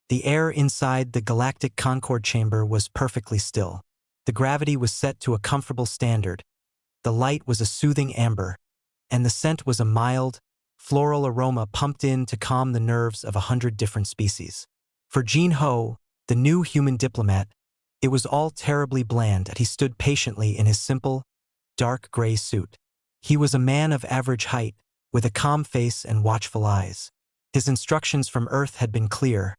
The air inside the Galactic Concord chamber was perfectly still. The gravity was set to a comfortable standard. The light was a soothing amber, and the scent was a mild, floral aroma pumped in to calm the nerves of 100 different species. For Jin Ho, the new human diplomat, it was all terribly bland as he stood patiently in his simple, dark gray suit. He was a man of average height, with a calm face and watchful eyes. His instructions from Earth had been clear.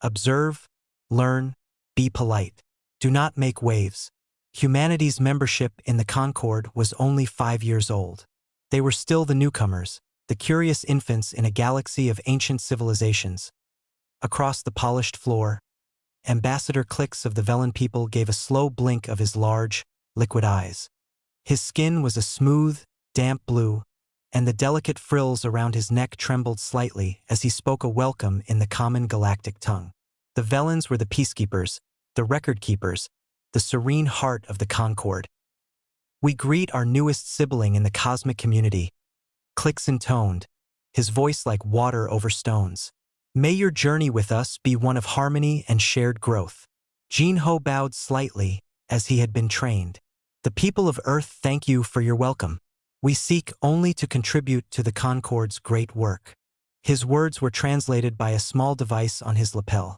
Observe, learn, be polite. Do not make waves. Humanity's membership in the Concord was only 5 years old. They were still the newcomers, the curious infants in a galaxy of ancient civilizations. Across the polished floor, Ambassador Clix of the Velen people gave a slow blink of his large, liquid eyes. His skin was a smooth, damp blue, and the delicate frills around his neck trembled slightly as he spoke a welcome in the common galactic tongue. The Velens were the peacekeepers, the record keepers, the serene heart of the Concord. We greet our newest sibling in the cosmic community, Clix intoned, his voice like water over stones. May your journey with us be one of harmony and shared growth. Jin Ho bowed slightly, as he had been trained. The people of Earth thank you for your welcome. We seek only to contribute to the Concord's great work. His words were translated by a small device on his lapel.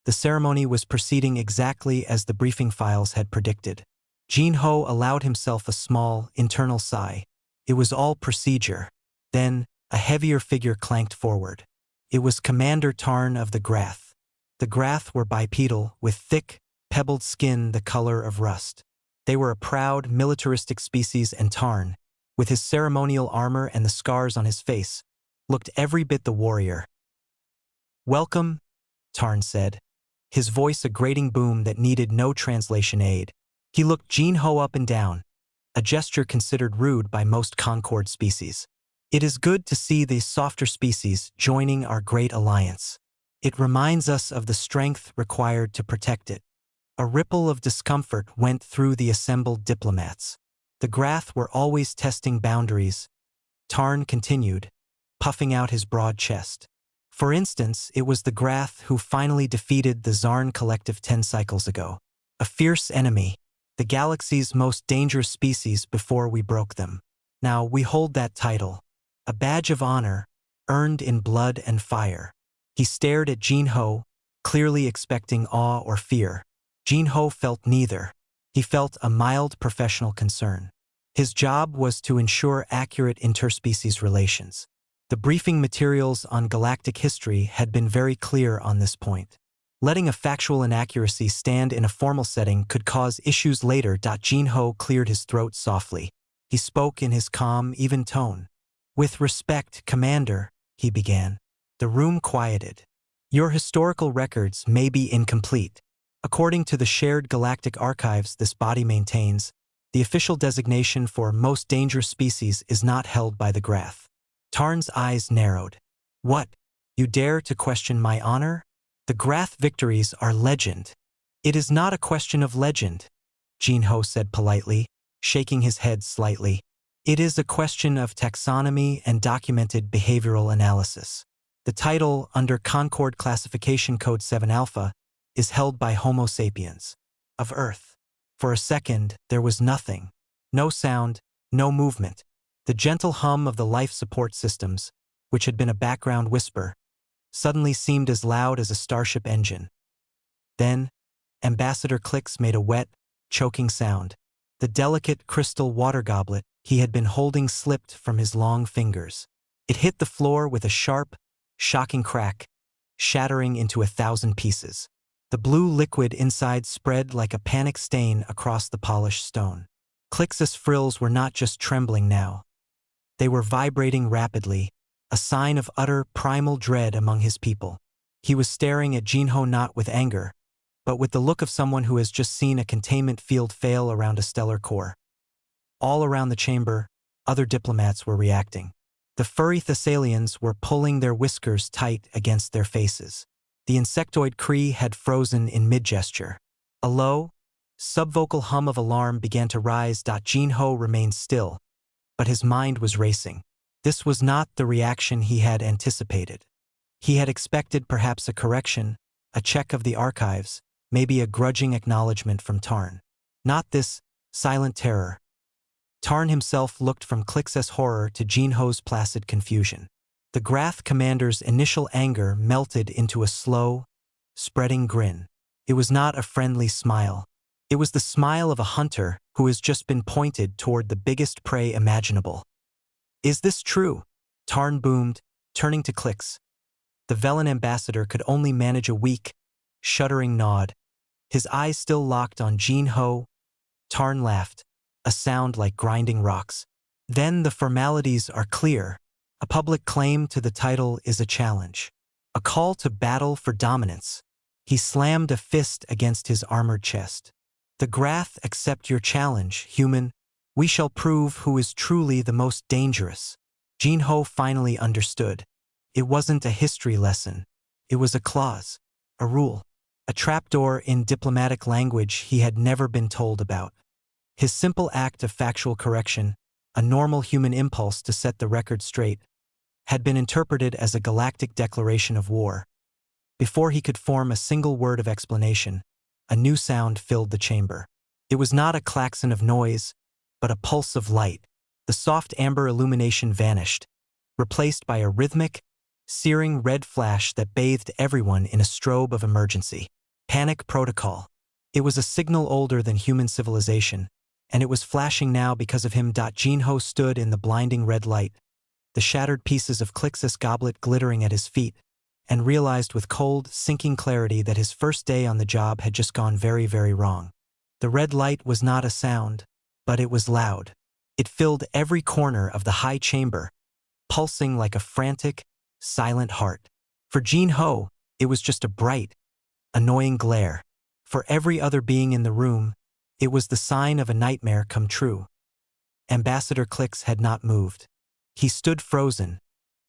The ceremony was proceeding exactly as the briefing files had predicted. Jin Ho allowed himself a small, internal sigh. It was all procedure. Then, a heavier figure clanked forward. It was Commander Tarn of the Grath. The Grath were bipedal, with thick, pebbled skin the color of rust. They were a proud, militaristic species, and Tarn, with his ceremonial armor and the scars on his face, looked every bit the warrior. "Welcome," Tarn said, his voice a grating boom that needed no translation aid. He looked Jin Ho up and down, a gesture considered rude by most Concord species. It is good to see these softer species joining our great alliance. It reminds us of the strength required to protect it. A ripple of discomfort went through the assembled diplomats. The Grath were always testing boundaries, Tarn continued, puffing out his broad chest. For instance, it was the Grath who finally defeated the Zarn Collective 10 cycles ago. A fierce enemy, the galaxy's most dangerous species before we broke them. Now we hold that title. A badge of honor, earned in blood and fire. He stared at Jin Ho, clearly expecting awe or fear. Jin Ho felt neither. He felt a mild professional concern. His job was to ensure accurate interspecies relations. The briefing materials on galactic history had been very clear on this point. Letting a factual inaccuracy stand in a formal setting could cause issues later. Jin Ho cleared his throat softly. He spoke in his calm, even tone. "With respect, Commander," he began. The room quieted. "Your historical records may be incomplete. According to the shared galactic archives this body maintains, the official designation for most dangerous species is not held by the Grath." Tarn's eyes narrowed. "What? You dare to question my honor? The Grath victories are legend." "It is not a question of legend," Jin Ho said politely, shaking his head slightly. "It is a question of taxonomy and documented behavioral analysis. The title under Concord Classification Code 7 Alpha is held by Homo sapiens of Earth." For a second, there was nothing. No sound, no movement. The gentle hum of the life support systems, which had been a background whisper, suddenly seemed as loud as a starship engine. Then, Ambassador Clix made a wet, choking sound. The delicate crystal water goblet he had been holding slipped from his long fingers. It hit the floor with a sharp, shocking crack, shattering into 1,000 pieces. The blue liquid inside spread like a panic stain across the polished stone. Clix's frills were not just trembling now. They were vibrating rapidly, a sign of utter primal dread among his people. He was staring at Jin Ho not with anger, but with the look of someone who has just seen a containment field fail around a stellar core. All around the chamber, other diplomats were reacting. The furry Thessalians were pulling their whiskers tight against their faces. The insectoid Kree had frozen in mid-gesture. A low, subvocal hum of alarm began to rise. Jin Ho remained still, but his mind was racing. This was not the reaction he had anticipated. He had expected perhaps a correction, a check of the archives, maybe a grudging acknowledgement from Tarn. Not this silent terror. Tarn himself looked from Clix's horror to Jinho's placid confusion. The Grath commander's initial anger melted into a slow, spreading grin. It was not a friendly smile. It was the smile of a hunter who has just been pointed toward the biggest prey imaginable. "Is this true?" Tarn boomed, turning to Clix. The Velen ambassador could only manage a weak, shuddering nod. His eyes still locked on Jinho. Tarn laughed, a sound like grinding rocks. "Then the formalities are clear. A public claim to the title is a challenge. A call to battle for dominance." He slammed a fist against his armored chest. "The Grath accept your challenge, human. We shall prove who is truly the most dangerous." Jinho finally understood. It wasn't a history lesson. It was a clause, a rule, a trapdoor in diplomatic language he had never been told about. His simple act of factual correction, a normal human impulse to set the record straight, had been interpreted as a galactic declaration of war. Before he could form a single word of explanation, a new sound filled the chamber. It was not a klaxon of noise, but a pulse of light. The soft amber illumination vanished, replaced by a rhythmic, searing red flash that bathed everyone in a strobe of emergency. Panic protocol. It was a signal older than human civilization, and it was flashing now because of him. Jinho stood in the blinding red light, the shattered pieces of Clix's goblet glittering at his feet, and realized with cold, sinking clarity that his first day on the job had just gone very, very wrong. The red light was not a sound, but it was loud. It filled every corner of the high chamber, pulsing like a frantic, silent heart. For Jinho, it was just a bright, annoying glare. For every other being in the room, it was the sign of a nightmare come true. Ambassador Clix had not moved. He stood frozen,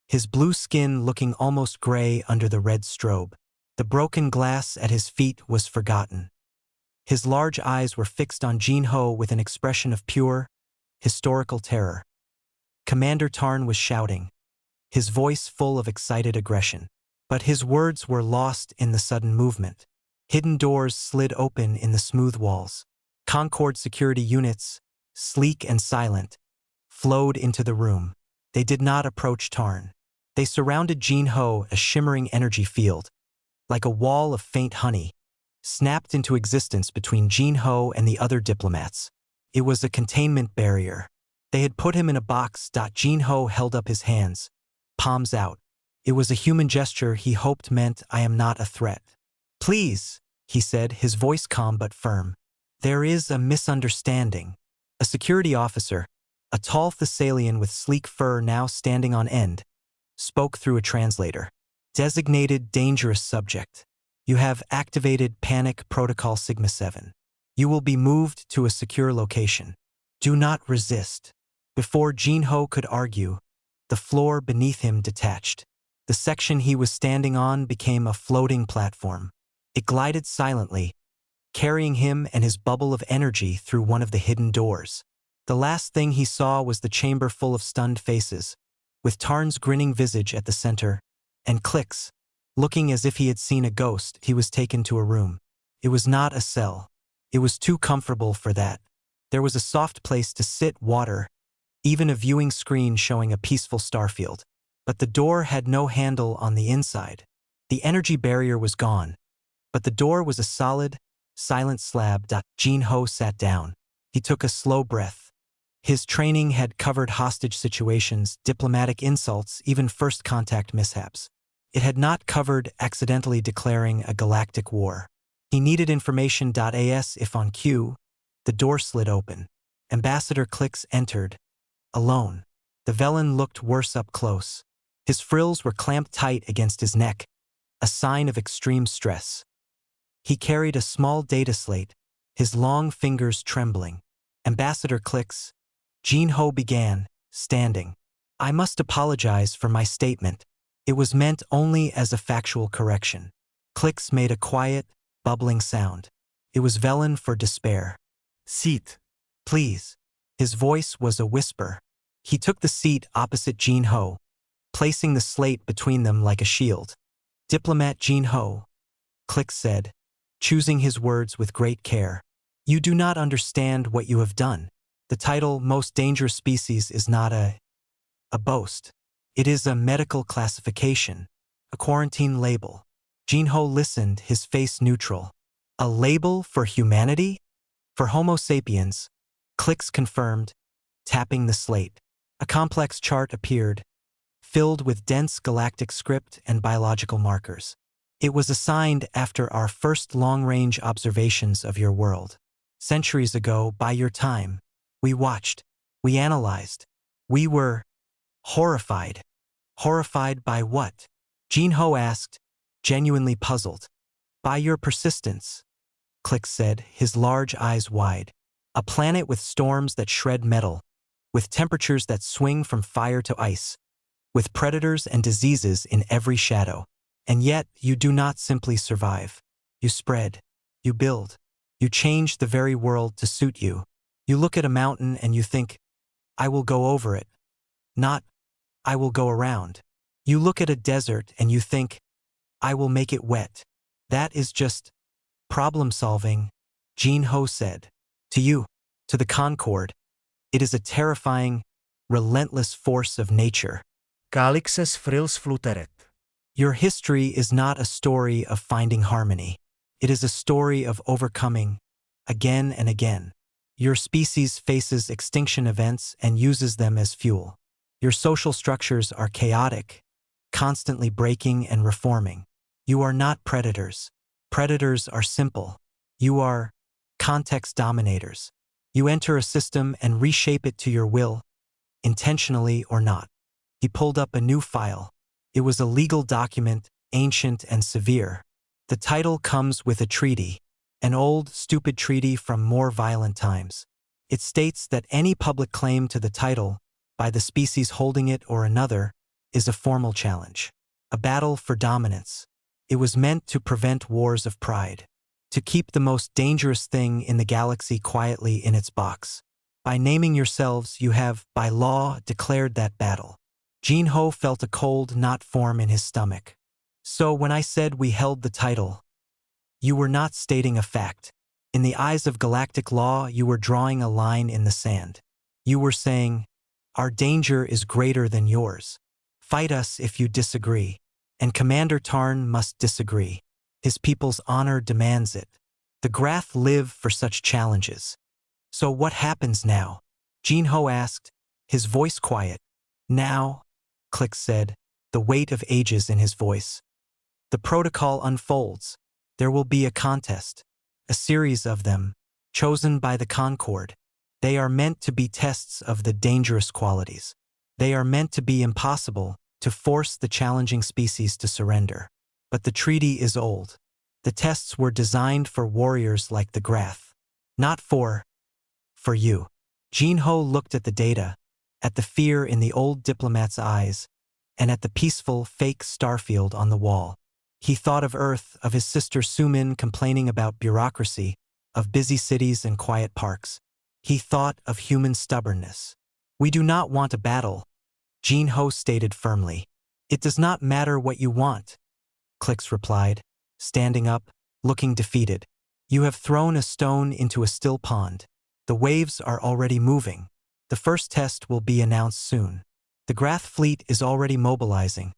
his blue skin looking almost gray under the red strobe. The broken glass at his feet was forgotten. His large eyes were fixed on Jinho with an expression of pure, historical terror. Commander Tarn was shouting, his voice full of excited aggression. But his words were lost in the sudden movement. Hidden doors slid open in the smooth walls. Concord security units, sleek and silent, flowed into the room. They did not approach Tarn. They surrounded Jinho, a shimmering energy field, like a wall of faint honey, snapped into existence between Jinho and the other diplomats. It was a containment barrier. They had put him in a box. Jinho held up his hands, palms out. It was a human gesture he hoped meant, "I am not a threat." "Please," he said, his voice calm but firm. "There is a misunderstanding." A security officer, a tall Thessalian with sleek fur now standing on end, spoke through a translator. "Designated dangerous subject. You have activated Panic Protocol Sigma 7. You will be moved to a secure location. Do not resist." Before Jinho could argue, the floor beneath him detached. The section he was standing on became a floating platform. It glided silently, carrying him and his bubble of energy through one of the hidden doors. The last thing he saw was the chamber full of stunned faces, with Tarn's grinning visage at the center, and Clix, looking as if he had seen a ghost. He was taken to a room. It was not a cell. It was too comfortable for that. There was a soft place to sit, water, even a viewing screen showing a peaceful starfield. But the door had no handle on the inside. The energy barrier was gone, but the door was a solid, silent slab. Jinho sat down. He took a slow breath. His training had covered hostage situations, diplomatic insults, even first contact mishaps. It had not covered accidentally declaring a galactic war. He needed information. As if on cue, the door slid open. Ambassador Clix entered, alone. The Velen looked worse up close. His frills were clamped tight against his neck, a sign of extreme stress. He carried a small data slate, his long fingers trembling. "Ambassador Clix," Jinho began, standing. "I must apologize for my statement. It was meant only as a factual correction." Clix made a quiet, bubbling sound. It was Velen for despair. "Seat, please." His voice was a whisper. He took the seat opposite Jinho, placing the slate between them like a shield. "Diplomat Jinho, Click said, choosing his words with great care. You do not understand what you have done. The title Most Dangerous Species is not a boast. It is a medical classification, a quarantine label. Jinho listened, his face neutral. A label for humanity? For Homo sapiens? Clicks confirmed, tapping the slate. A complex chart appeared, filled with dense galactic script and biological markers. It was assigned after our first long-range observations of your world. Centuries ago, by your time, we watched, we analyzed. We were horrified. Horrified by what? Jinho asked, genuinely puzzled. By your persistence, Click said, his large eyes wide. A planet with storms that shred metal, with temperatures that swing from fire to ice, with predators and diseases in every shadow. And yet, you do not simply survive. You spread. You build. You change the very world to suit you. You look at a mountain and you think, I will go over it. Not, I will go around. You look at a desert and you think, I will make it wet. That is just problem solving, Jinho said. To you, to the Concord, it is a terrifying, relentless force of nature. Calixes frils fluteret. Your history is not a story of finding harmony. It is a story of overcoming, again and again. Your species faces extinction events and uses them as fuel. Your social structures are chaotic, constantly breaking and reforming. You are not predators. Predators are simple. You are context dominators. You enter a system and reshape it to your will, intentionally or not. He pulled up a new file. It was a legal document, ancient and severe. The title comes with a treaty, an old, stupid treaty from more violent times. It states that any public claim to the title, by the species holding it or another, is a formal challenge, a battle for dominance. It was meant to prevent wars of pride, to keep the most dangerous thing in the galaxy quietly in its box. By naming yourselves, you have, by law, declared that battle. Jinho felt a cold knot form in his stomach. So when I said we held the title, you were not stating a fact. In the eyes of galactic law, you were drawing a line in the sand. You were saying, our danger is greater than yours. Fight us if you disagree. And Commander Tarn must disagree. His people's honor demands it. The Grath live for such challenges. So what happens now? Jinho asked, his voice quiet. Now, Click said, the weight of ages in his voice. The protocol unfolds. There will be a contest, a series of them, chosen by the Concord. They are meant to be tests of the dangerous qualities. They are meant to be impossible, to force the challenging species to surrender. But the treaty is old. The tests were designed for warriors like the Grath, not for you. Jinho looked at the data, at the fear in the old diplomat's eyes, and at the peaceful, fake starfield on the wall. He thought of Earth, of his sister Sumin complaining about bureaucracy, of busy cities and quiet parks. He thought of human stubbornness. We do not want a battle, Jinho stated firmly. It does not matter what you want, Clix replied, standing up, looking defeated. You have thrown a stone into a still pond. The waves are already moving. The first test will be announced soon. The Grath fleet is already mobilizing,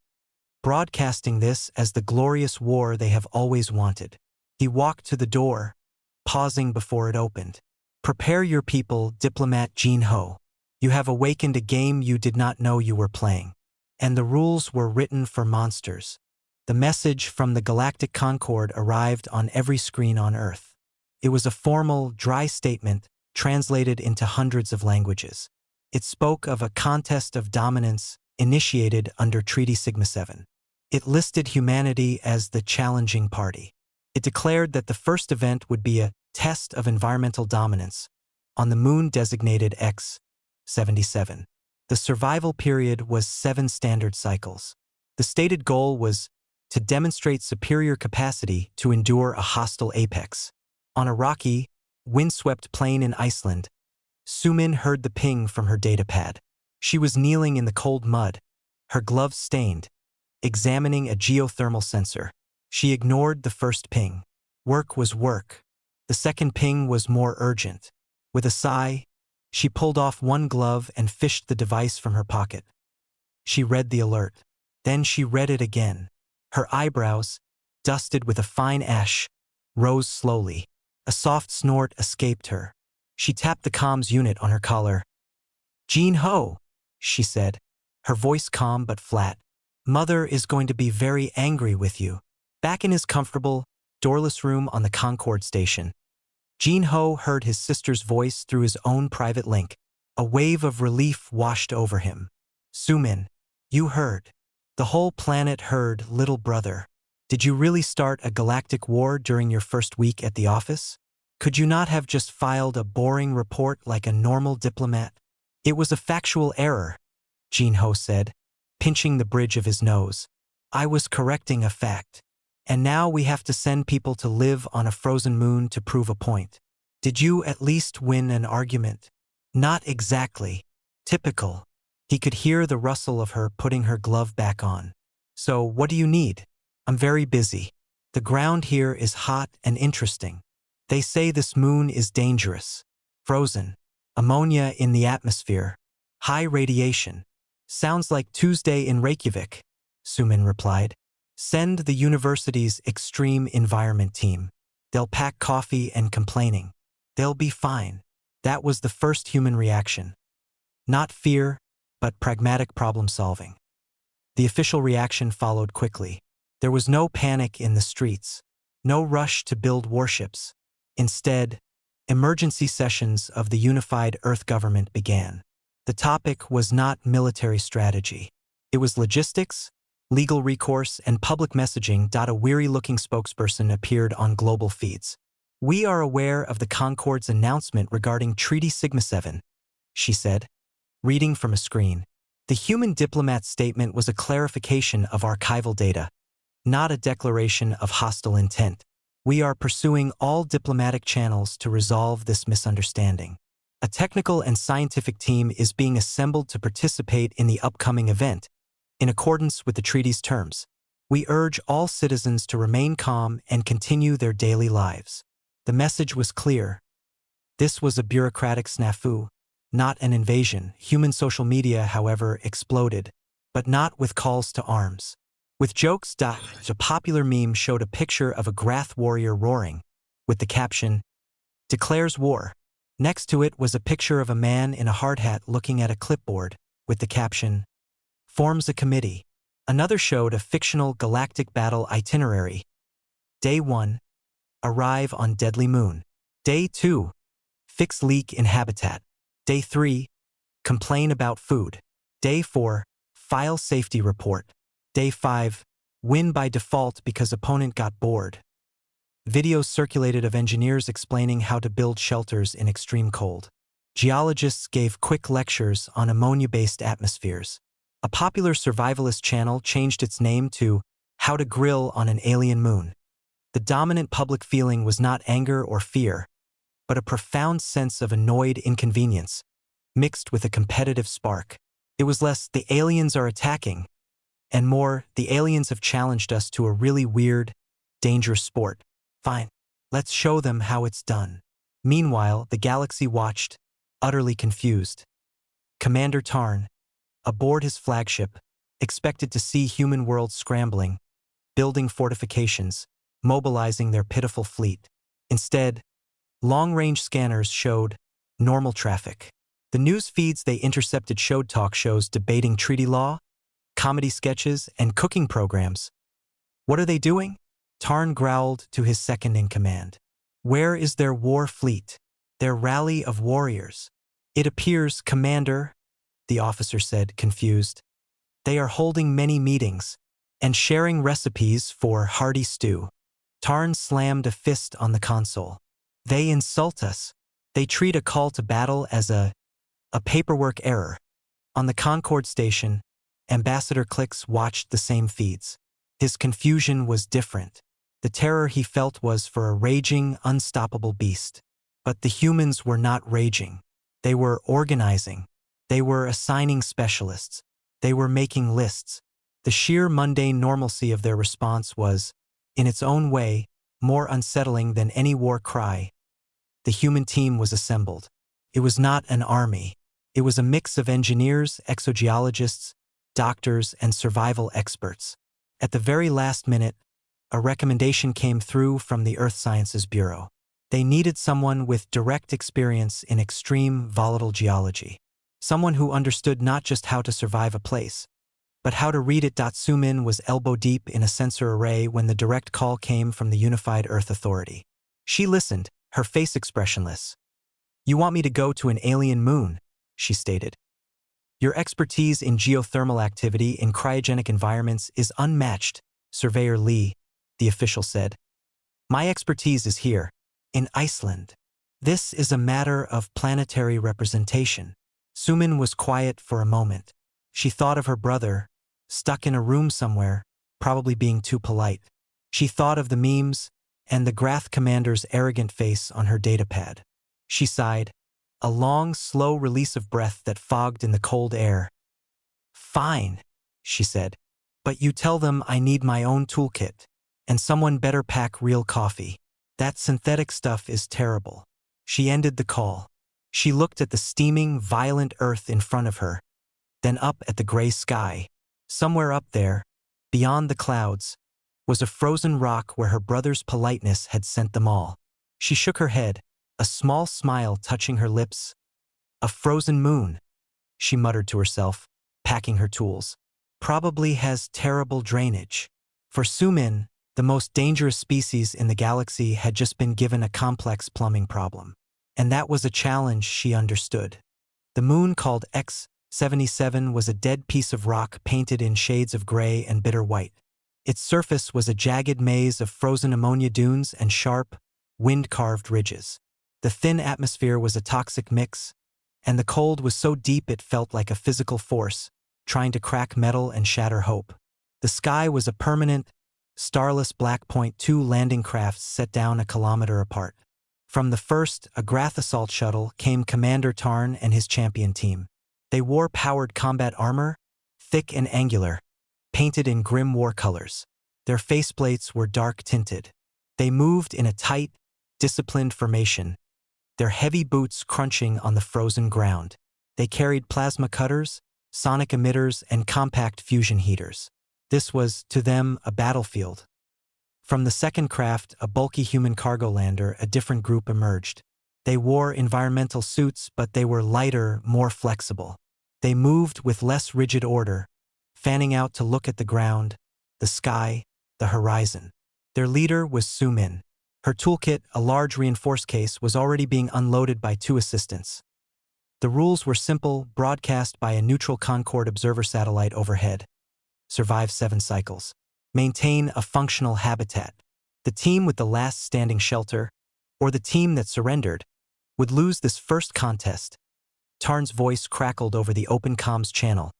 broadcasting this as the glorious war they have always wanted. He walked to the door, pausing before it opened. Prepare your people, diplomat Jinho. You have awakened a game you did not know you were playing. And the rules were written for monsters. The message from the Galactic Concord arrived on every screen on Earth. It was a formal, dry statement translated into hundreds of languages. It spoke of a contest of dominance initiated under Treaty Sigma 7. It listed humanity as the challenging party. It declared that the first event would be a test of environmental dominance on the moon designated X-77. The survival period was 7 standard cycles. The stated goal was to demonstrate superior capacity to endure a hostile apex. On a rocky, windswept plain in Iceland, Sumin heard the ping from her datapad. She was kneeling in the cold mud, her gloves stained, examining a geothermal sensor. She ignored the first ping. Work was work. The second ping was more urgent. With a sigh, she pulled off one glove and fished the device from her pocket. She read the alert. Then she read it again. Her eyebrows, dusted with a fine ash, rose slowly. A soft snort escaped her. She tapped the comms unit on her collar. "Jean Ho," she said, her voice calm but flat. "Mother is going to be very angry with you." Back in his comfortable, doorless room on the Concorde station, Jean Ho heard his sister's voice through his own private link. A wave of relief washed over him. "Sumin, you heard. The whole planet heard, little brother. Did you really start a galactic war during your first week at the office? Could you not have just filed a boring report like a normal diplomat?" "It was a factual error," Jean Ho said, pinching the bridge of his nose. "I was correcting a fact. And now we have to send people to live on a frozen moon to prove a point. Did you at least win an argument?" "Not exactly. Typical." He could hear the rustle of her putting her glove back on. "So what do you need?" "I'm very busy. The ground here is hot and interesting. They say this moon is dangerous. Frozen. Ammonia in the atmosphere. High radiation. Sounds like Tuesday in Reykjavik," Sumin replied. "Send the university's extreme environment team. They'll pack coffee and complaining. They'll be fine." That was the first human reaction. Not fear, but pragmatic problem solving. The official reaction followed quickly. There was no panic in the streets. No rush to build warships. Instead, emergency sessions of the unified Earth government began. The topic was not military strategy. It was logistics, legal recourse, and public messaging. A weary-looking spokesperson appeared on global feeds. "We are aware of the Concorde's announcement regarding Treaty Sigma 7, she said, reading from a screen. The human diplomat's statement was a clarification of archival data, not a declaration of hostile intent. We are pursuing all diplomatic channels to resolve this misunderstanding. A technical and scientific team is being assembled to participate in the upcoming event, in accordance with the treaty's terms. We urge all citizens to remain calm and continue their daily lives." The message was clear. This was a bureaucratic snafu, not an invasion. Human social media, however, exploded, but not with calls to arms. With jokes. A popular meme showed a picture of a Grath warrior roaring, with the caption, "Declares war." Next to it was a picture of a man in a hard hat looking at a clipboard, with the caption, "Forms a committee." Another showed a fictional galactic battle itinerary. Day 1, arrive on deadly moon. Day 2, fix leak in habitat. Day 3, complain about food. Day 4, file safety report. Day 5, win by default because opponent got bored. Videos circulated of engineers explaining how to build shelters in extreme cold. Geologists gave quick lectures on ammonia-based atmospheres. A popular survivalist channel changed its name to How to Grill on an Alien Moon. The dominant public feeling was not anger or fear, but a profound sense of annoyed inconvenience, mixed with a competitive spark. It was less, "the aliens are attacking," and more, "the aliens have challenged us to a really weird, dangerous sport. Fine, let's show them how it's done." Meanwhile, the galaxy watched, utterly confused. Commander Tarn, aboard his flagship, expected to see human worlds scrambling, building fortifications, mobilizing their pitiful fleet. Instead, long-range scanners showed normal traffic. The news feeds they intercepted showed talk shows debating treaty law, comedy sketches, and cooking programs. "What are they doing?" Tarn growled to his second-in-command. "Where is their war fleet? Their rally of warriors?" "It appears, Commander," the officer said, confused, "they are holding many meetings and sharing recipes for hearty stew." Tarn slammed a fist on the console. "They insult us. They treat a call to battle as a paperwork error." On the Concorde station, Ambassador Clicks watched the same feeds. His confusion was different. The terror he felt was for a raging, unstoppable beast. But the humans were not raging. They were organizing. They were assigning specialists. They were making lists. The sheer mundane normalcy of their response was, In its own way, more unsettling than any war cry, the human team was assembled. It was not an army. It was a mix of engineers, exogeologists, doctors, and survival experts. At the very last minute, a recommendation came through from the Earth Sciences Bureau. They needed someone with direct experience in extreme volatile geology. Someone who understood not just how to survive a place, but how to read it. Su-min was elbow-deep in a sensor array when the direct call came from the Unified Earth Authority. She listened, her face expressionless. "You want me to go to an alien moon," she stated. "Your expertise in geothermal activity in cryogenic environments is unmatched," Surveyor Lee, the official said. "My expertise is here, in Iceland. This is a matter of planetary representation." Su-min was quiet for a moment. She thought of her brother, stuck in a room somewhere, probably being too polite. She thought of the memes and the Grath commander's arrogant face on her datapad. She sighed, a long, slow release of breath that fogged in the cold air. "Fine," she said, "but you tell them I need my own toolkit, and someone better pack real coffee. That synthetic stuff is terrible." She ended the call. She looked at the steaming, violent earth in front of her, then up at the gray sky. Somewhere up there, beyond the clouds, was a frozen rock where her brother's politeness had sent them all. She shook her head, a small smile touching her lips. "A frozen moon," she muttered to herself, packing her tools. "Probably has terrible drainage." For Su-min, the most dangerous species in the galaxy had just been given a complex plumbing problem. And that was a challenge she understood. The moon, called X-77, was a dead piece of rock painted in shades of gray and bitter white. Its surface was a jagged maze of frozen ammonia dunes and sharp, wind-carved ridges. The thin atmosphere was a toxic mix, and the cold was so deep it felt like a physical force, trying to crack metal and shatter hope. The sky was a permanent, starless black point. 2 landing crafts set down a kilometer apart. From the first, a Grath assault shuttle, came Commander Tarn and his champion team. They wore powered combat armor, thick and angular, painted in grim war colors. Their faceplates were dark-tinted. They moved in a tight, disciplined formation, their heavy boots crunching on the frozen ground. They carried plasma cutters, sonic emitters, and compact fusion heaters. This was, to them, a battlefield. From the second craft, a bulky human cargo lander, a different group emerged. They wore environmental suits, but they were lighter, more flexible. They moved with less rigid order, fanning out to look at the ground, the sky, the horizon. Their leader was Su-min. Her toolkit, a large reinforced case, was already being unloaded by 2 assistants. The rules were simple, broadcast by a neutral Concord observer satellite overhead. Survive 7 cycles. Maintain a functional habitat. The team with the last standing shelter, or the team that surrendered, would lose this first contest. Tarn's voice crackled over the open comms channel,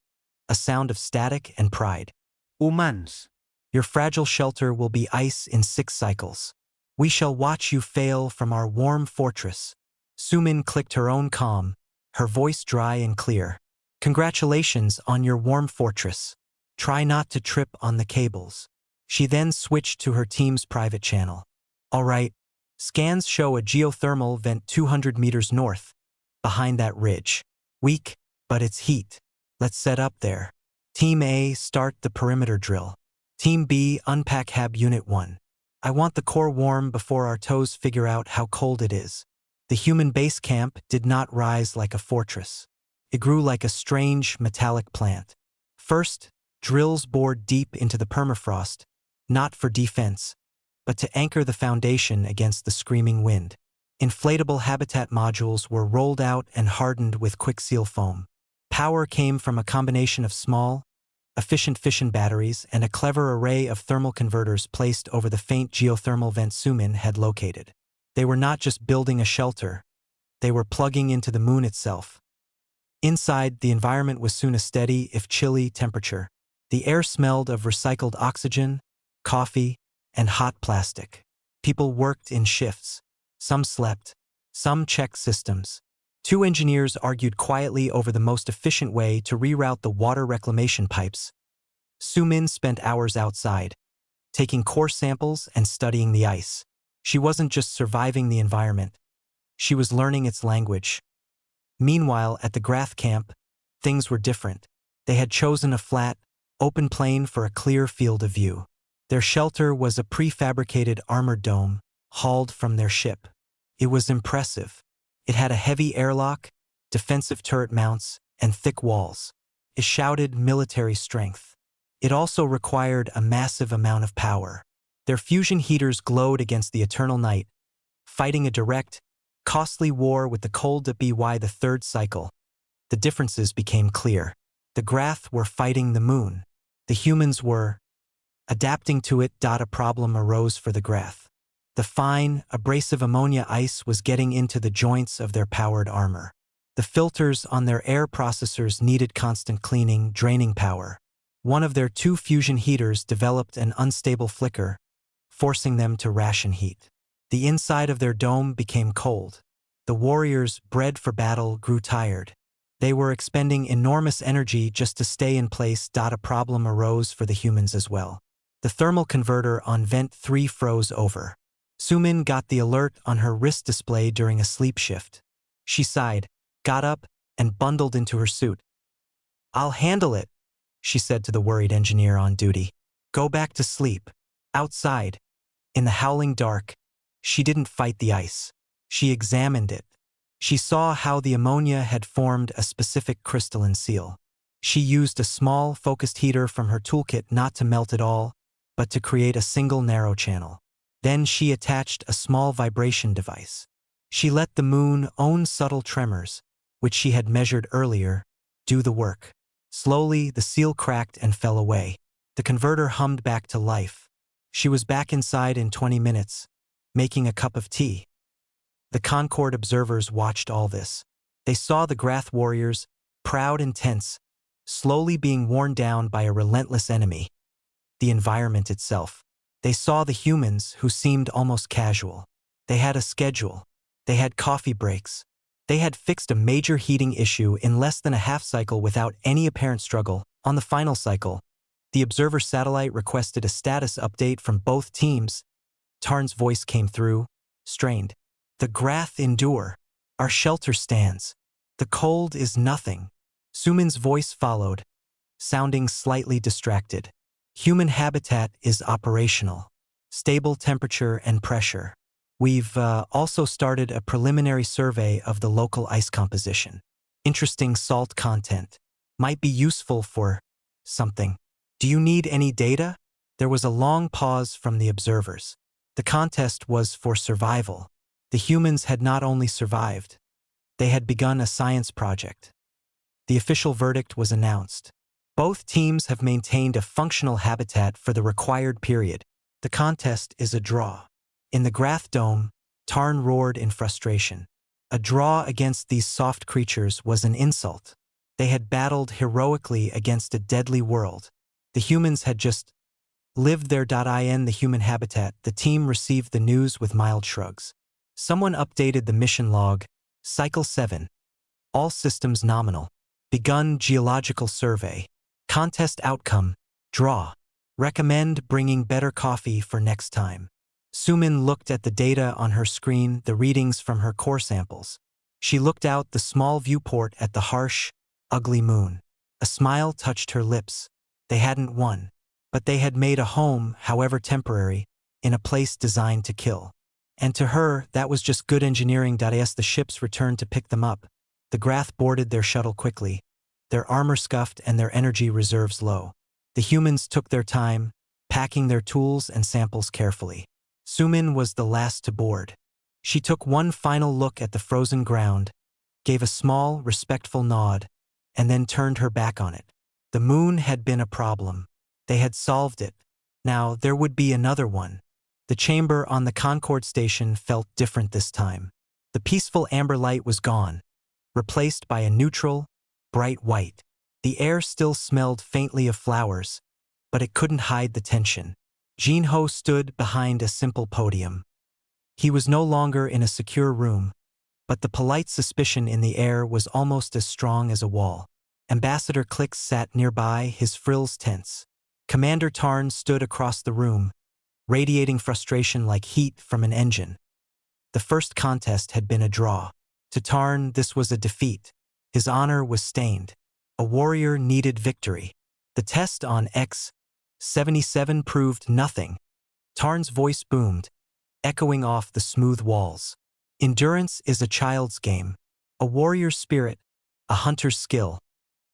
a sound of static and pride. Humans. "Your fragile shelter will be ice in 6 cycles. We shall watch you fail from our warm fortress." Su-min clicked her own comm, her voice dry and clear. "Congratulations on your warm fortress. Try not to trip on the cables." She then switched to her team's private channel. "All right, scans show a geothermal vent 200 meters north, behind that ridge. Weak, but it's heat. Let's set up there. Team A, start the perimeter drill. Team B, unpack Hab Unit 1. I want the core warm before our toes figure out how cold it is." The human base camp did not rise like a fortress. It grew like a strange, metallic plant. First, drills bored deep into the permafrost, not for defense, but to anchor the foundation against the screaming wind. Inflatable habitat modules were rolled out and hardened with quick seal foam. Power came from a combination of small, efficient fission batteries and a clever array of thermal converters placed over the faint geothermal vent Su-min had located. They were not just building a shelter, they were plugging into the moon itself. Inside, the environment was soon a steady, if chilly, temperature. The air smelled of recycled oxygen, coffee, and hot plastic. People worked in shifts. Some slept. Some checked systems. 2 engineers argued quietly over the most efficient way to reroute the water reclamation pipes. Su-min spent hours outside, taking core samples and studying the ice. She wasn't just surviving the environment. She was learning its language. Meanwhile, at the Grath camp, things were different. They had chosen a flat, open plain for a clear field of view. Their shelter was a prefabricated armored dome, hauled from their ship. It was impressive. It had a heavy airlock, defensive turret mounts, and thick walls. It shouted military strength. It also required a massive amount of power. Their fusion heaters glowed against the eternal night, fighting a direct, costly war with the cold by the third cycle. The differences became clear. The Grath were fighting the moon. The humans were adapting to it. A problem arose for the Grath. The fine, abrasive ammonia ice was getting into the joints of their powered armor. The filters on their air processors needed constant cleaning, draining power. One of their two fusion heaters developed an unstable flicker, forcing them to ration heat. The inside of their dome became cold. The warriors, bred for battle, grew tired. They were expending enormous energy just to stay in place. A problem arose for the humans as well. The thermal converter on Vent 3 froze over. Sumin got the alert on her wrist display during a sleep shift. She sighed, got up, and bundled into her suit. "I'll handle it," she said to the worried engineer on duty. "Go back to sleep." Outside, in the howling dark, she didn't fight the ice. She examined it. She saw how the ammonia had formed a specific crystalline seal. She used a small, focused heater from her toolkit not to melt it all, but to create a single narrow channel. Then she attached a small vibration device. She let the moon's own subtle tremors, which she had measured earlier, do the work. Slowly, the seal cracked and fell away. The converter hummed back to life. She was back inside in 20 minutes, making a cup of tea. The Concord observers watched all this. They saw the Grath warriors, proud and tense, slowly being worn down by a relentless enemy, the environment itself. They saw the humans, who seemed almost casual. They had a schedule. They had coffee breaks. They had fixed a major heating issue in less than a half cycle without any apparent struggle. On the final cycle, the observer satellite requested a status update from both teams. Tarn's voice came through, strained. "The Grath endure. Our shelter stands. The cold is nothing." Sumin's voice followed, sounding slightly distracted. "Human habitat is operational. Stable temperature and pressure. We've also started a preliminary survey of the local ice composition. Interesting salt content. Might be useful for something. Do you need any data?" There was a long pause from the observers. The contest was for survival. The humans had not only survived, they had begun a science project. The official verdict was announced. Both teams have maintained a functional habitat for the required period. The contest is a draw. In the Grath Dome, Tarn roared in frustration. A draw against these soft creatures was an insult. They had battled heroically against a deadly world. The humans had just lived there. In the human habitat, the team received the news with mild shrugs. Someone updated the mission log. Cycle 7. All systems nominal. Begun geological survey. Contest outcome. Draw. Recommend bringing better coffee for next time. Sumin looked at the data on her screen, the readings from her core samples. She looked out the small viewport at the harsh, ugly moon. A smile touched her lips. They hadn't won, but they had made a home, however temporary, in a place designed to kill. And to her, that was just good engineering. As the ships returned to pick them up, the Grath boarded their shuttle quickly, their armor scuffed and their energy reserves low. The humans took their time, packing their tools and samples carefully. Sumin was the last to board. She took one final look at the frozen ground, gave a small, respectful nod, and then turned her back on it. The moon had been a problem. They had solved it. Now there would be another one. The chamber on the Concord station felt different this time. The peaceful amber light was gone, replaced by a neutral, bright white. The air still smelled faintly of flowers, but it couldn't hide the tension. Jinho stood behind a simple podium. He was no longer in a secure room, but the polite suspicion in the air was almost as strong as a wall. Ambassador Clix sat nearby, his frills tense. Commander Tarn stood across the room, radiating frustration like heat from an engine. The first contest had been a draw. To Tarn, this was a defeat. His honor was stained. A warrior needed victory. The test on X-77 proved nothing. Tarn's voice boomed, echoing off the smooth walls. Endurance is a child's game. A warrior's spirit, a hunter's skill.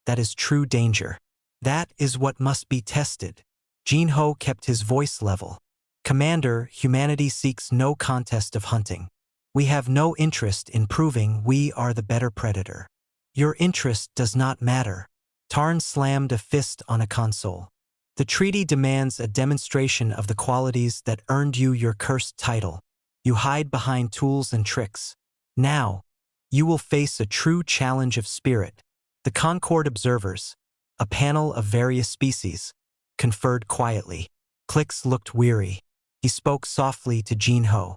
That is true danger. That is what must be tested. Jinho kept his voice level. Commander, humanity seeks no contest of hunting. We have no interest in proving we are the better predator. Your interest does not matter. Tarn slammed a fist on a console. The treaty demands a demonstration of the qualities that earned you your cursed title. You hide behind tools and tricks. Now, you will face a true challenge of spirit. The Concord observers, a panel of various species, conferred quietly. Clix looked weary. He spoke softly to Jinho.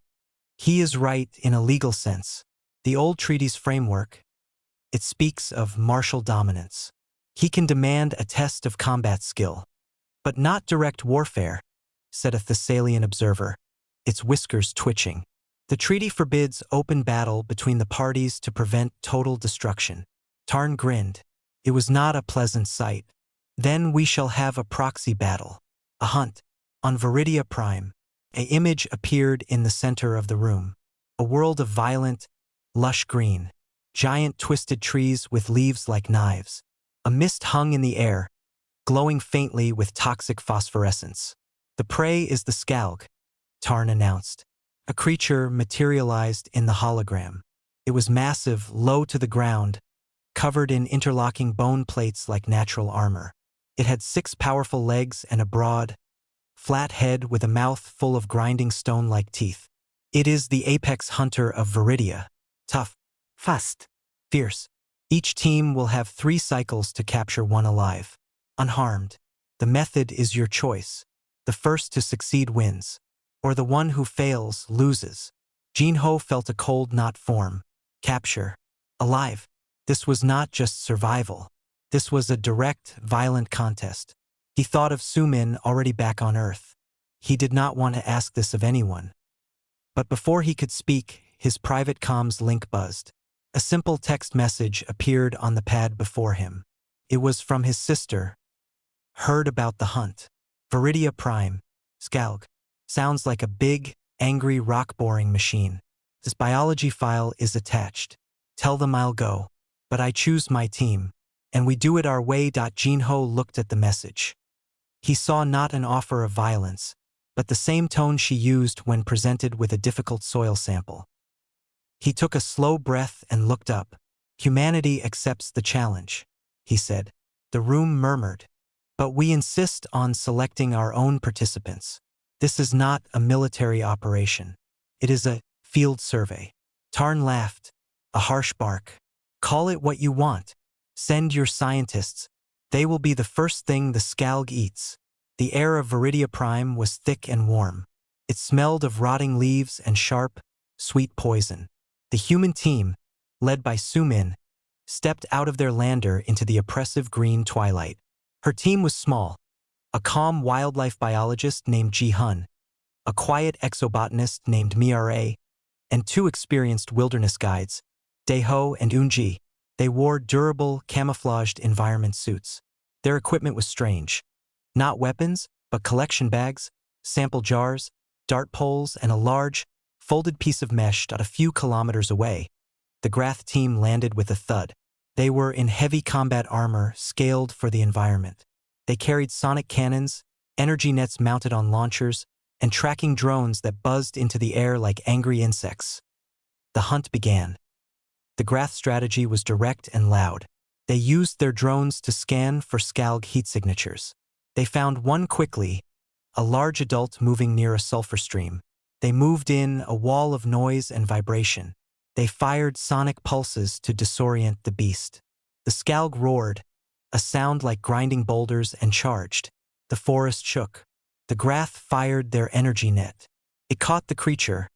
He is right in a legal sense. The old treaty's framework, it speaks of martial dominance. He can demand a test of combat skill. But not direct warfare, said a Thessalian observer, its whiskers twitching. The treaty forbids open battle between the parties to prevent total destruction. Tarn grinned. It was not a pleasant sight. Then we shall have a proxy battle. A hunt. On Viridia Prime. An image appeared in the center of the room. A world of violent, lush green. Giant twisted trees with leaves like knives. A mist hung in the air, glowing faintly with toxic phosphorescence. The prey is the Skalg, Tarn announced. A creature materialized in the hologram. It was massive, low to the ground, covered in interlocking bone plates like natural armor. It had 6 powerful legs and a broad, flat head with a mouth full of grinding stone-like teeth. It is the apex hunter of Viridia. Tough, fast, fierce. Each team will have 3 cycles to capture one alive. Unharmed. The method is your choice. The first to succeed wins. Or the one who fails loses. Jinho felt a cold knot form. Capture. Alive. This was not just survival. This was a direct, violent contest. He thought of Sumin already back on Earth. He did not want to ask this of anyone. But before he could speak, his private comms link buzzed. A simple text message appeared on the pad before him. It was from his sister. Heard about the hunt. Viridia Prime. Skalg. Sounds like a big, angry rock-boring machine. This biology file is attached. Tell them I'll go. But I choose my team. And we do it our way. Jinho looked at the message. He saw not an offer of violence, but the same tone she used when presented with a difficult soil sample. He took a slow breath and looked up. Humanity accepts the challenge, he said. The room murmured. But we insist on selecting our own participants. This is not a military operation. It is a field survey. Tarn laughed. A harsh bark. Call it what you want. Send your scientists. They will be the first thing the Skalg eats. The air of Viridia Prime was thick and warm. It smelled of rotting leaves and sharp, sweet poison. The human team, led by Sumin, stepped out of their lander into the oppressive green twilight. Her team was small. A calm wildlife biologist named Ji-hun, a quiet exobotanist named Mira, and 2 experienced wilderness guides, Daeho and Unji. They wore durable, camouflaged environment suits. Their equipment was strange. Not weapons, but collection bags, sample jars, dart poles, and a large, folded piece of mesh a few kilometers away. The Grath team landed with a thud. They were in heavy combat armor, scaled for the environment. They carried sonic cannons, energy nets mounted on launchers, and tracking drones that buzzed into the air like angry insects. The hunt began. The Grath strategy was direct and loud. They used their drones to scan for Skalg heat signatures. They found one quickly, a large adult moving near a sulfur stream. They moved in a wall of noise and vibration. They fired sonic pulses to disorient the beast. The Skalg roared, a sound like grinding boulders, and charged. The forest shook. The Grath fired their energy net. It caught the creature,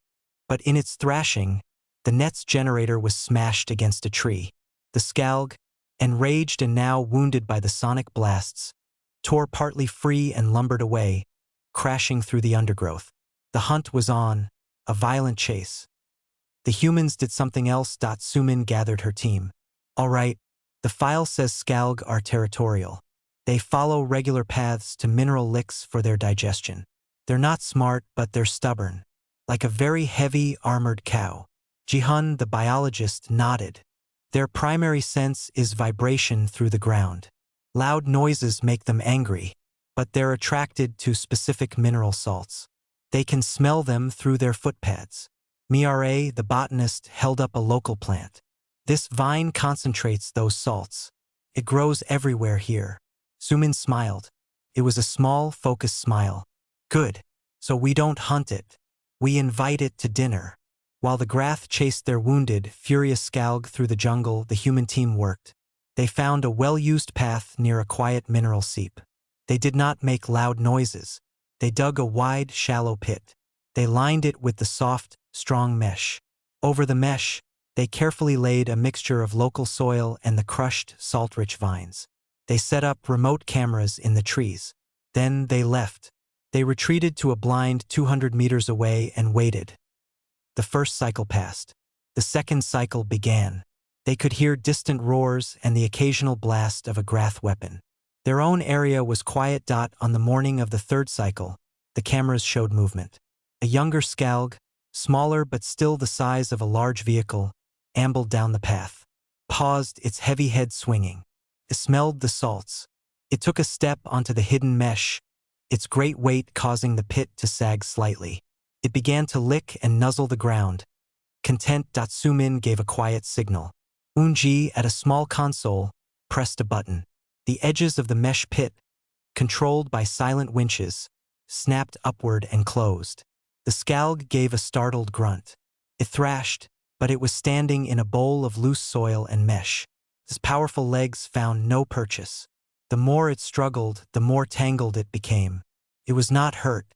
but in its thrashing, the net's generator was smashed against a tree. The Skalg, enraged and now wounded by the sonic blasts, tore partly free and lumbered away, crashing through the undergrowth. The hunt was on, a violent chase. The humans did something else. Sumin gathered her team. All right, the file says Skalg are territorial. They follow regular paths to mineral licks for their digestion. They're not smart, but they're stubborn. Like a very heavy, armored cow. Jihan, the biologist, nodded. Their primary sense is vibration through the ground. Loud noises make them angry, but they're attracted to specific mineral salts. They can smell them through their footpads. Miare, the botanist, held up a local plant. This vine concentrates those salts. It grows everywhere here. Sumin smiled. It was a small, focused smile. Good. So we don't hunt it. We invite it to dinner. While the Grath chased their wounded, furious Skalg through the jungle, the human team worked. They found a well-used path near a quiet mineral seep. They did not make loud noises. They dug a wide, shallow pit. They lined it with the soft, strong mesh. Over the mesh, they carefully laid a mixture of local soil and the crushed, salt-rich vines. They set up remote cameras in the trees. Then they left. They retreated to a blind 200 meters away and waited. The first cycle passed. The second cycle began. They could hear distant roars and the occasional blast of a Grath weapon. Their own area was quiet. On the morning of the third cycle, the cameras showed movement. A younger Skalg, smaller but still the size of a large vehicle, ambled down the path. Paused, its heavy head swinging. It smelled the salts. It took a step onto the hidden mesh, its great weight causing the pit to sag slightly. It began to lick and nuzzle the ground. Content. Sumin gave a quiet signal. Unji, at a small console, pressed a button. The edges of the mesh pit, controlled by silent winches, snapped upward and closed. The Skalg gave a startled grunt. It thrashed, but it was standing in a bowl of loose soil and mesh. Its powerful legs found no purchase. The more it struggled, the more tangled it became. It was not hurt.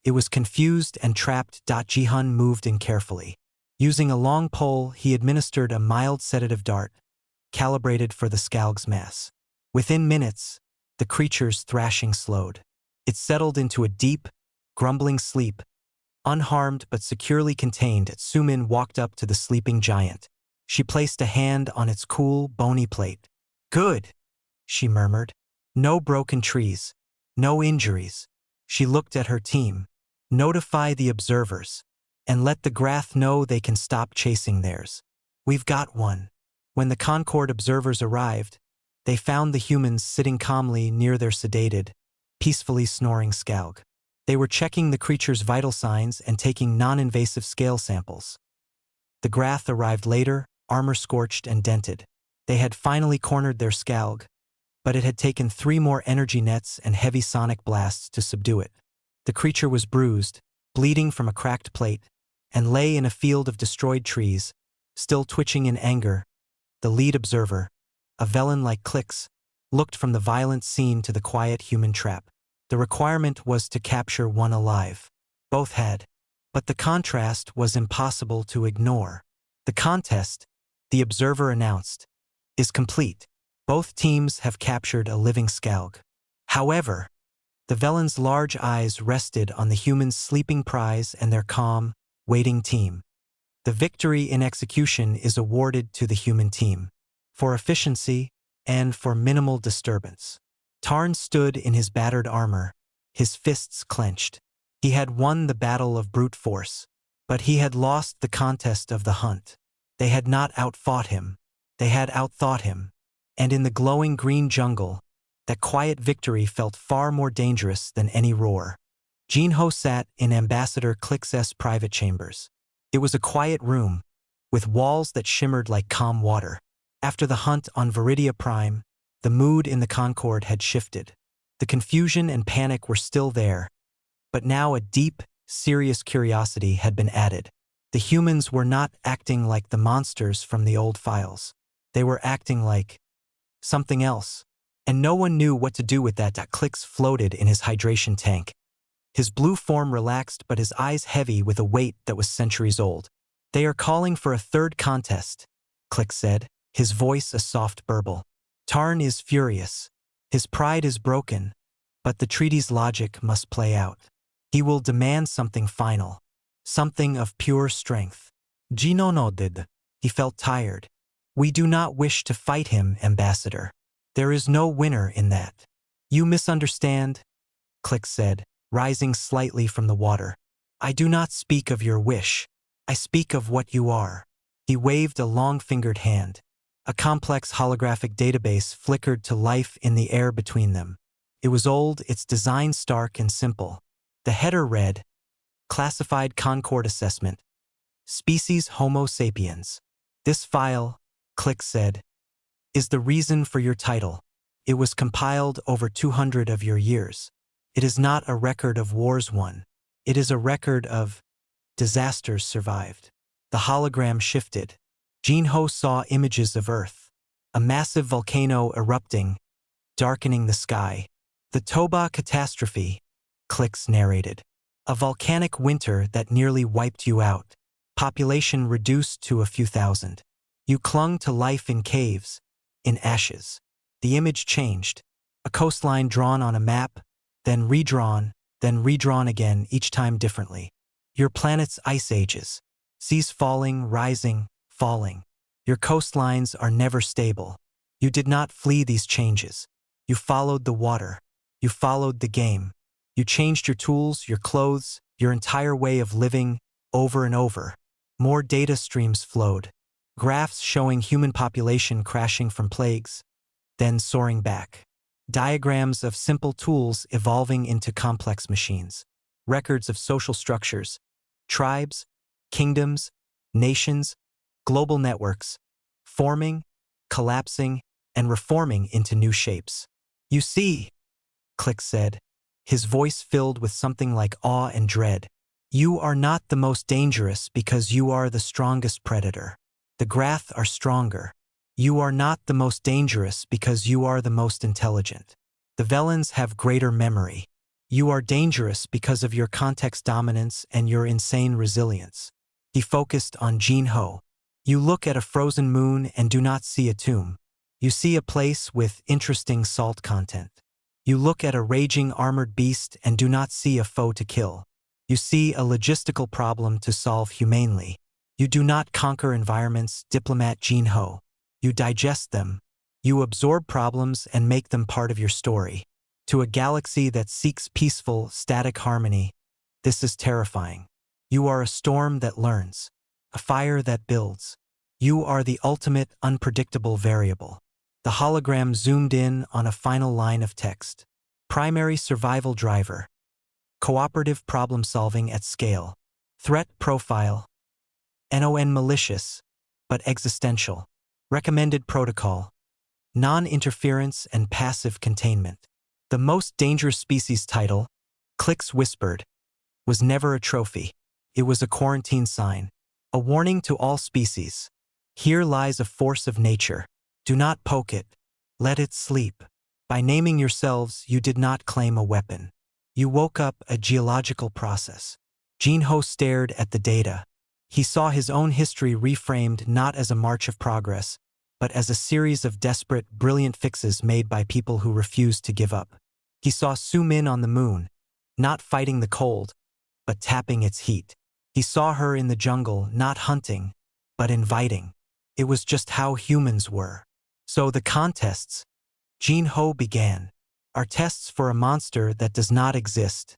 It was confused and trapped. Jihan moved in carefully. Using a long pole, he administered a mild sedative dart, calibrated for the Skalg's mass. Within minutes, the creature's thrashing slowed. It settled into a deep, grumbling sleep. Unharmed but securely contained, Sumin walked up to the sleeping giant. She placed a hand on its cool, bony plate. Good, she murmured. No broken trees. No injuries. She looked at her team. Notify the observers. And let the Grath know they can stop chasing theirs. We've got one. When the Concord observers arrived, they found the humans sitting calmly near their sedated, peacefully snoring Skalg. They were checking the creature's vital signs and taking non-invasive scale samples. The Grath arrived later, armor-scorched and dented. They had finally cornered their Skalg, but it had taken 3 more energy nets and heavy sonic blasts to subdue it. The creature was bruised, bleeding from a cracked plate, and lay in a field of destroyed trees, still twitching in anger. The lead observer, a Velen like Clix, looked from the violent scene to the quiet human trap. The requirement was to capture one alive. Both had. But the contrast was impossible to ignore. The contest, the observer announced, is complete. Both teams have captured a living Skalg. However, the Velen's large eyes rested on the humans' sleeping prize and their calm, waiting team. The victory in execution is awarded to the human team. For efficiency and for minimal disturbance. Tarn stood in his battered armor, his fists clenched. He had won the battle of brute force, but he had lost the contest of the hunt. They had not outfought him. They had outthought him. And in the glowing green jungle, that quiet victory felt far more dangerous than any roar. Jinho sat in Ambassador Clix's private chambers. It was a quiet room, with walls that shimmered like calm water. After the hunt on Viridia Prime, the mood in the Concord had shifted. The confusion and panic were still there, but now a deep, serious curiosity had been added. The humans were not acting like the monsters from the old files. They were acting like something else, and no one knew what to do with that. Clix floated in his hydration tank. His blue form relaxed, but his eyes heavy with a weight that was centuries old. They are calling for a third contest, Clix said, his voice a soft burble. Tarn is furious. His pride is broken, but the treaty's logic must play out. He will demand something final, something of pure strength. Gino nodded. He felt tired. We do not wish to fight him, Ambassador. There is no winner in that. You misunderstand, Click said, rising slightly from the water. I do not speak of your wish. I speak of what you are. He waved a long-fingered hand. A complex holographic database flickered to life in the air between them. It was old, its design stark and simple. The header read, Classified Concord Assessment. Species Homo sapiens. This file, Click said, is the reason for your title. It was compiled over 200 of your years. It is not a record of wars won. It is a record of disasters survived. The hologram shifted. Jinho saw images of Earth. A massive volcano erupting, darkening the sky. The Toba catastrophe, Clicks narrated. A volcanic winter that nearly wiped you out. Population reduced to a few thousand. You clung to life in caves, in ashes. The image changed. A coastline drawn on a map, then redrawn again, each time differently. Your planet's ice ages. Seas falling, rising, falling. Your coastlines are never stable. You did not flee these changes. You followed the water. You followed the game. You changed your tools, your clothes, your entire way of living, over and over. More data streams flowed. Graphs showing human population crashing from plagues, then soaring back. Diagrams of simple tools evolving into complex machines. Records of social structures, tribes, kingdoms, nations, global networks, forming, collapsing, and reforming into new shapes. You see, Click said, his voice filled with something like awe and dread. You are not the most dangerous because you are the strongest predator. The Grath are stronger. You are not the most dangerous because you are the most intelligent. The Velans have greater memory. You are dangerous because of your context dominance and your insane resilience. He focused on Jinho. You look at a frozen moon and do not see a tomb. You see a place with interesting salt content. You look at a raging armored beast and do not see a foe to kill. You see a logistical problem to solve humanely. You do not conquer environments, diplomat Jinho. You digest them. You absorb problems and make them part of your story. To a galaxy that seeks peaceful, static harmony, this is terrifying. You are a storm that learns, a fire that builds. You are the ultimate unpredictable variable. The hologram zoomed in on a final line of text. Primary survival driver. Cooperative problem solving at scale. Threat profile. Non malicious, but existential. Recommended protocol. Non-interference and passive containment. The most dangerous species title, Clicks whispered, was never a trophy. It was a quarantine sign. A warning to all species. Here lies a force of nature. Do not poke it. Let it sleep. By naming yourselves, you did not claim a weapon. You woke up a geological process. Jinho stared at the data. He saw his own history reframed not as a march of progress, but as a series of desperate, brilliant fixes made by people who refused to give up. He saw Su Min on the moon, not fighting the cold, but tapping its heat. He saw her in the jungle, not hunting, but inviting. It was just how humans were. So the contests, Jinho began, are tests for a monster that does not exist.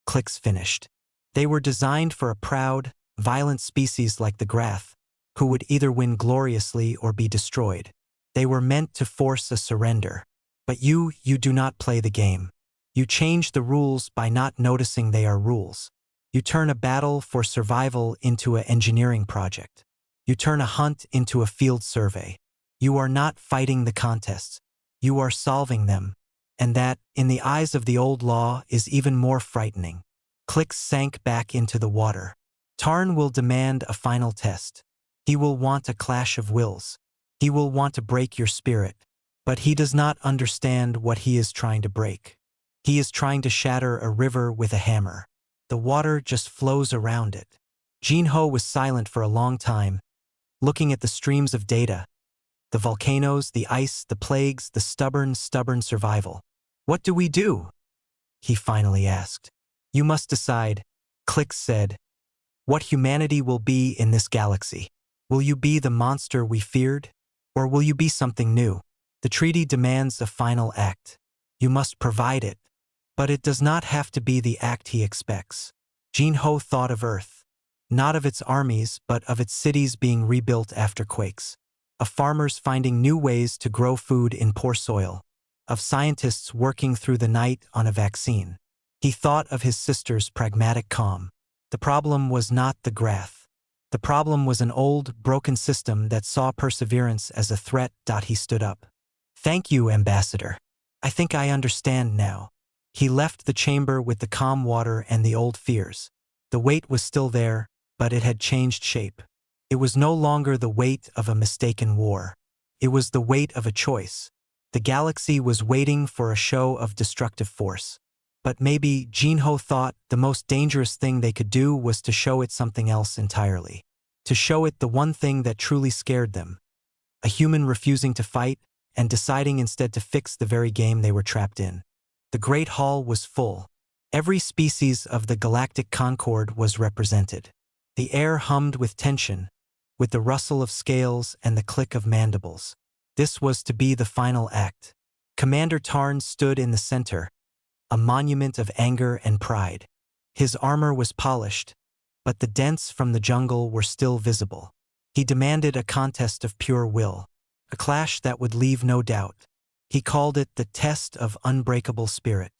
Clicks finished. They were designed for a proud, violent species like the Grath, who would either win gloriously or be destroyed. They were meant to force a surrender. But you do not play the game. You change the rules by not noticing they are rules. You turn a battle for survival into an engineering project. You turn a hunt into a field survey. You are not fighting the contests. You are solving them. And that, in the eyes of the old law, is even more frightening. Clicks sank back into the water. Tarn will demand a final test. He will want a clash of wills. He will want to break your spirit. But he does not understand what he is trying to break. He is trying to shatter a river with a hammer. The water just flows around it. Jinho was silent for a long time, looking at the streams of data. The volcanoes, the ice, the plagues, the stubborn survival. What do we do? He finally asked. You must decide, Clix said, what humanity will be in this galaxy. Will you be the monster we feared? Or will you be something new? The treaty demands a final act. You must provide it. But it does not have to be the act he expects. Jinho thought of Earth. Not of its armies, but of its cities being rebuilt after quakes. Of farmers finding new ways to grow food in poor soil. Of scientists working through the night on a vaccine. He thought of his sister's pragmatic calm. The problem was not the Grath. The problem was an old, broken system that saw perseverance as a threat. He stood up. Thank you, Ambassador. I think I understand now. He left the chamber with the calm water and the old fears. The weight was still there, but it had changed shape. It was no longer the weight of a mistaken war. It was the weight of a choice. The galaxy was waiting for a show of destructive force. But maybe, Jinho thought, the most dangerous thing they could do was to show it something else entirely. To show it the one thing that truly scared them. A human refusing to fight and deciding instead to fix the very game they were trapped in. The Great Hall was full. Every species of the Galactic Concord was represented. The air hummed with tension, with the rustle of scales and the click of mandibles. This was to be the final act. Commander Tarn stood in the center, a monument of anger and pride. His armor was polished, but the dents from the jungle were still visible. He demanded a contest of pure will, a clash that would leave no doubt. He called it the test of unbreakable spirit.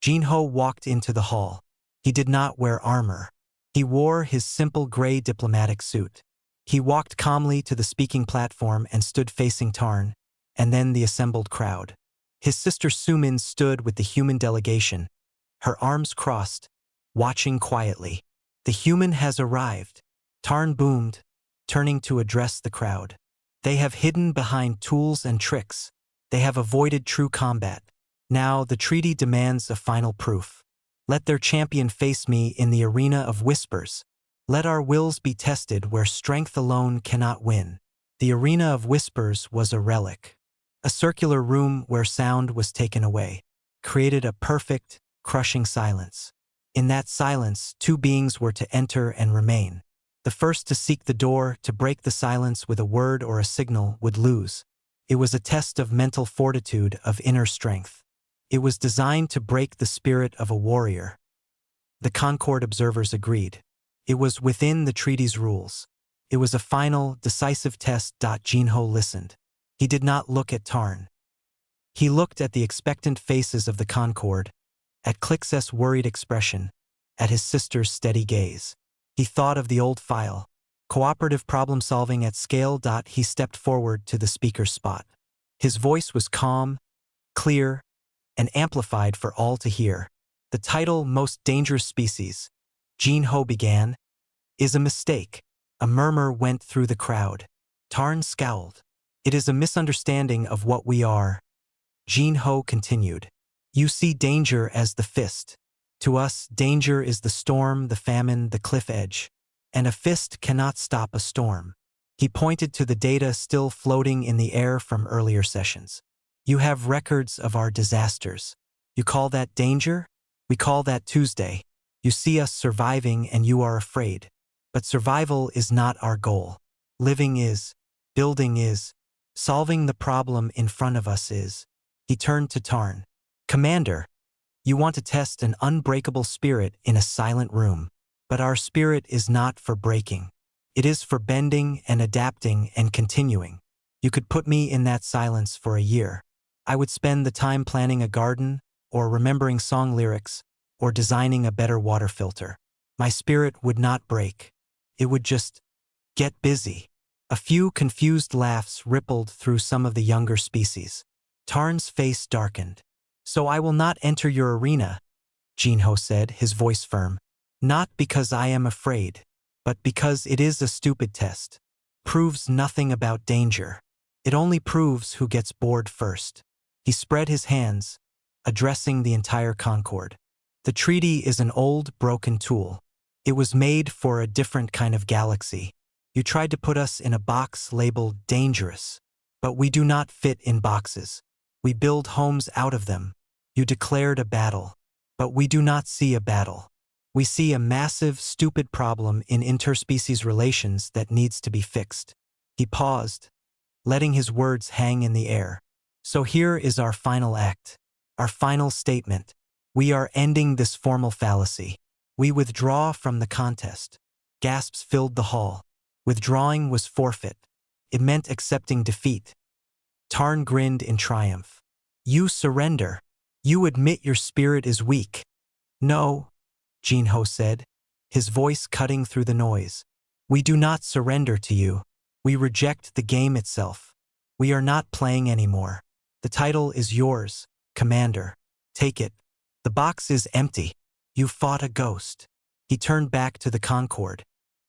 Jinho walked into the hall. He did not wear armor. He wore his simple gray diplomatic suit. He walked calmly to the speaking platform and stood facing Tarn, and then the assembled crowd. His sister Sumin stood with the human delegation, her arms crossed, watching quietly. The human has arrived, Tarn boomed, turning to address the crowd. They have hidden behind tools and tricks. They have avoided true combat. Now the treaty demands a final proof. Let their champion face me in the arena of whispers. Let our wills be tested where strength alone cannot win. The arena of whispers was a relic. A circular room where sound was taken away, created a perfect, crushing silence. In that silence, two beings were to enter and remain. The first to seek the door, to break the silence with a word or a signal, would lose. It was a test of mental fortitude, of inner strength. It was designed to break the spirit of a warrior. The Concord observers agreed. It was within the treaty's rules. It was a final, decisive test. Jinho listened. He did not look at Tarn. He looked at the expectant faces of the Concord, at Clix's worried expression, at his sister's steady gaze. He thought of the old file, cooperative problem-solving at scale. He stepped forward to the speaker's spot. His voice was calm, clear, and amplified for all to hear. The title, Most Dangerous Species, Jinho began, is a mistake. A murmur went through the crowd. Tarn scowled. It is a misunderstanding of what we are. Jinho continued. You see danger as the fist. To us, danger is the storm, the famine, the cliff edge. And a fist cannot stop a storm. He pointed to the data still floating in the air from earlier sessions. You have records of our disasters. You call that danger? We call that Tuesday. You see us surviving and you are afraid. But survival is not our goal. Living is. Building is. Solving the problem in front of us is. He turned to Tarn. Commander, you want to test an unbreakable spirit in a silent room. But our spirit is not for breaking. It is for bending and adapting and continuing. You could put me in that silence for a year. I would spend the time planning a garden, or remembering song lyrics, or designing a better water filter. My spirit would not break. It would just get busy. A few confused laughs rippled through some of the younger species. Tarn's face darkened. So I will not enter your arena, Jinho said, his voice firm. Not because I am afraid, but because it is a stupid test. Proves nothing about danger. It only proves who gets bored first. He spread his hands, addressing the entire Concord. The treaty is an old, broken tool. It was made for a different kind of galaxy. You tried to put us in a box labeled dangerous. But we do not fit in boxes. We build homes out of them. You declared a battle. But we do not see a battle. We see a massive, stupid problem in interspecies relations that needs to be fixed. He paused, letting his words hang in the air. So here is our final act, our final statement. We are ending this formal fallacy. We withdraw from the contest. Gasps filled the hall. Withdrawing was forfeit. It meant accepting defeat. Tarn grinned in triumph. You surrender. You admit your spirit is weak. No, Jinho said, his voice cutting through the noise. We do not surrender to you. We reject the game itself. We are not playing anymore. The title is yours, Commander. Take it. The box is empty. You fought a ghost. He turned back to the Concorde.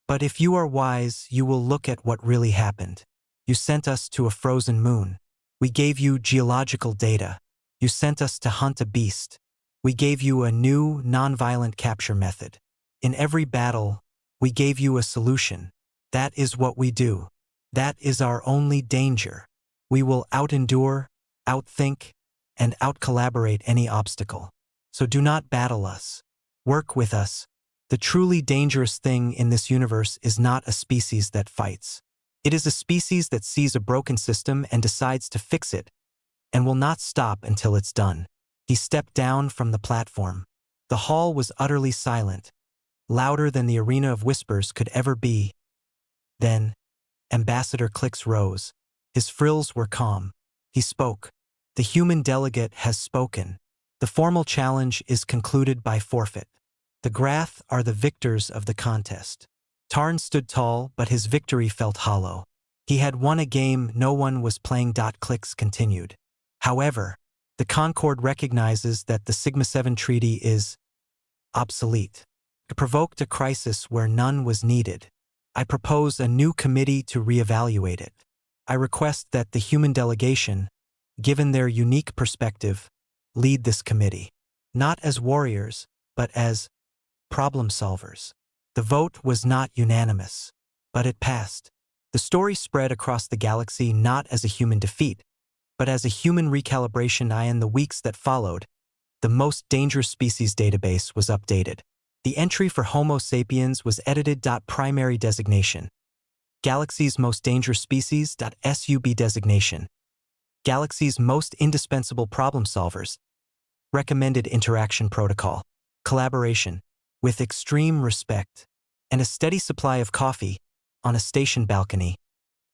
But if you are wise, you will look at what really happened. You sent us to a frozen moon. We gave you geological data. You sent us to hunt a beast. We gave you a new, nonviolent capture method. In every battle, we gave you a solution. That is what we do. That is our only danger. We will out-endure, outthink, and out-collaborate any obstacle. So do not battle us. Work with us. The truly dangerous thing in this universe is not a species that fights. It is a species that sees a broken system and decides to fix it, and will not stop until it's done. He stepped down from the platform. The hall was utterly silent, louder than the arena of whispers could ever be. Then, Ambassador Clix rose. His frills were calm. He spoke. The human delegate has spoken. The formal challenge is concluded by forfeit. The Grath are the victors of the contest. Tarn stood tall, but his victory felt hollow. He had won a game no one was playing. Clix continued. However, the Concorde recognizes that the Sigma-7 Treaty is obsolete. It provoked a crisis where none was needed. I propose a new committee to reevaluate it. I request that the human delegation, given their unique perspective, lead this committee, not as warriors, but as problem solvers. The vote was not unanimous, but it passed. The story spread across the galaxy not as a human defeat, but as a human recalibration. In the weeks that followed, the most dangerous species database was updated. The entry for Homo sapiens was edited. Primary designation: Galaxy's most dangerous species. Sub designation: Galaxy's most indispensable problem solvers. Recommended interaction protocol: collaboration, with extreme respect, and a steady supply of coffee. On a station balcony,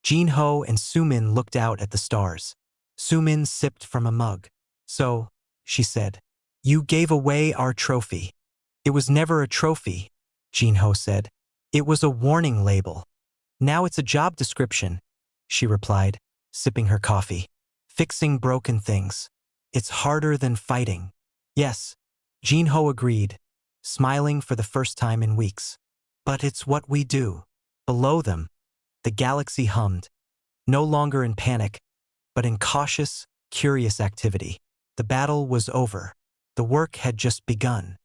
Jinho and Sumin looked out at the stars. Sumin sipped from a mug. So, she said, you gave away our trophy. It was never a trophy, Jinho said. It was a warning label. Now it's a job description, she replied, sipping her coffee. Fixing broken things. It's harder than fighting. Yes, Jinho agreed, smiling for the first time in weeks. But it's what we do. Below them, the galaxy hummed, no longer in panic, but in cautious, curious activity. The battle was over. The work had just begun.